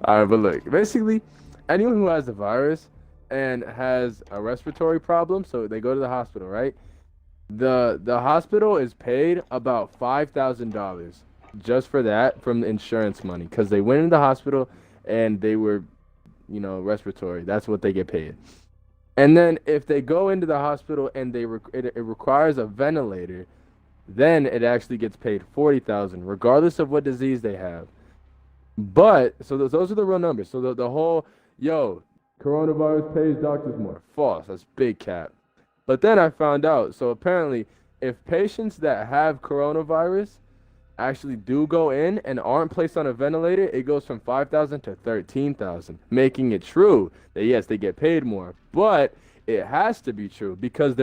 All right, but look, basically, anyone who has the virus and has a respiratory problem, so they go to the hospital, right? The hospital is paid about $5,000 just for that from the insurance money because they went in the hospital and they were, respiratory. That's what they get paid. And then if they go into the hospital and it requires a ventilator, then it actually gets paid 40,000, regardless of what disease they have. But so those are the real numbers. So the whole coronavirus pays doctors more. False. That's big cap. But then I found out. So apparently, if patients that have coronavirus actually do go in and aren't placed on a ventilator, it goes from 5,000 to 13,000, making it true that yes, they get paid more. But it has to be true because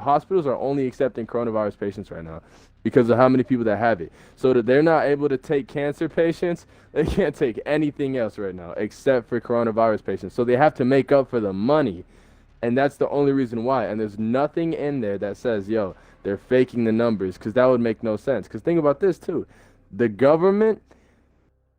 hospitals are only accepting coronavirus patients right now because of how many people that have it. So that they're not able to take cancer patients, they can't take anything else right now except for coronavirus patients. So they have to make up for the money. And that's the only reason why. And there's nothing in there that says, they're faking the numbers, because that would make no sense. Because think about this too. The government,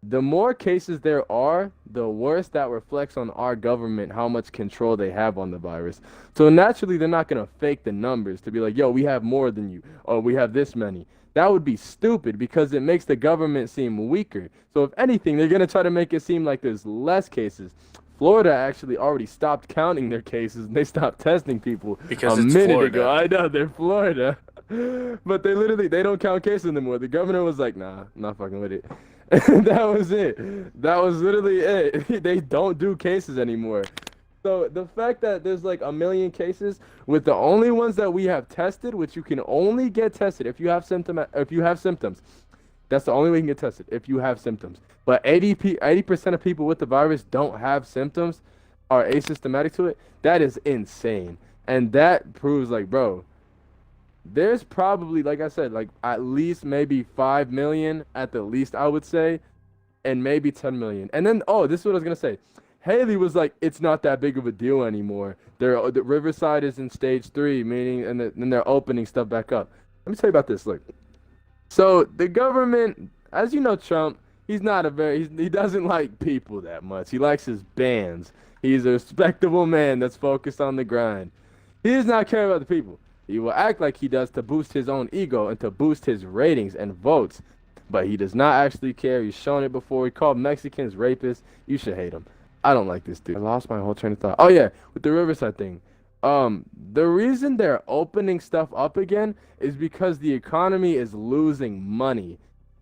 the more cases there are, the worse that reflects on our government how much control they have on the virus. So naturally, they're not going to fake the numbers to be like, we have more than you, or we have this many. That would be stupid because it makes the government seem weaker. So if anything, they're going to try to make it seem like there's less cases. Florida actually already stopped counting their cases and they stopped testing people because a minute Florida. ago. I know, they're Florida. But they don't count cases anymore. The governor was like, nah, I'm not fucking with it. That was it. That was literally it. They don't do cases anymore. So the fact that there's like 1 million cases with the only ones that we have tested, which you can only get tested if you have symptoms. That's the only way you can get tested, if you have symptoms. But 80% of people with the virus don't have symptoms, are asymptomatic to it. That is insane. And that proves, bro, there's probably, like I said, at least maybe 5 million at the least, I would say, and maybe 10 million. And then, this is what I was going to say. Haley was like, it's not that big of a deal anymore. The Riverside is in stage 3, meaning, and then they're opening stuff back up. Let me tell you about this. Look. So the government, as you know, Trump, he doesn't like people that much. He likes his bands. He's a respectable man that's focused on the grind. He does not care about the people. He will act like he does to boost his own ego and to boost his ratings and votes. But he does not actually care. He's shown it before. He called Mexicans rapists. You should hate him. I don't like this dude. I lost my whole train of thought. Oh, yeah, with the Riverside thing. The reason they're opening stuff up again is because the economy is losing money.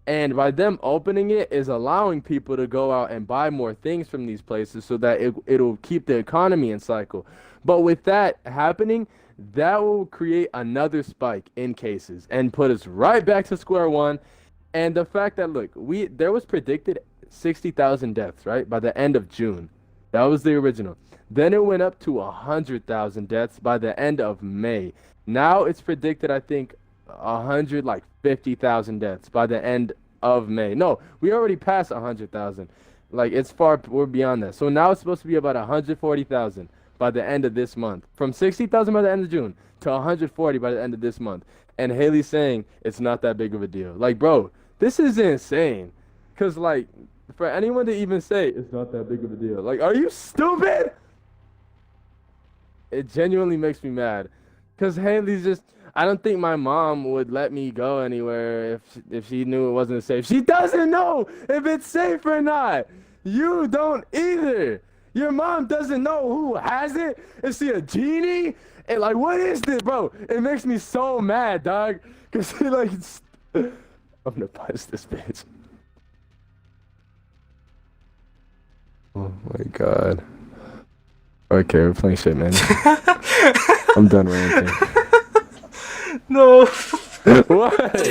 And by them opening it is allowing people to go out and buy more things from these places so that it'll keep the economy in cycle. But with that happening, that will create another spike in cases and put us right back to square one. And the fact that, look, there was predicted 60,000 deaths, right, by the end of June. That was the original. Then it went up to 100,000 deaths by the end of May. Now it's predicted, I think, 50,000 deaths by the end of May. No, we already passed 100,000. We're beyond that. So now it's supposed to be about 140,000 by the end of this month. From 60,000 by the end of June to 140 by the end of this month. And Haley's saying it's not that big of a deal. Bro, this is insane. Because, for anyone to even say it's not that big of a deal, are you stupid? It genuinely makes me mad. Because Haley's just, I don't think my mom would let me go anywhere if she knew it wasn't safe. She doesn't know if it's safe or not. You don't either. Your mom doesn't know who has it. Is she a genie? And what is this, bro? It makes me so mad, dog. Because I'm gonna punch this bitch. Oh my god. Okay, we're playing shit, man. I'm done ranting. No. What?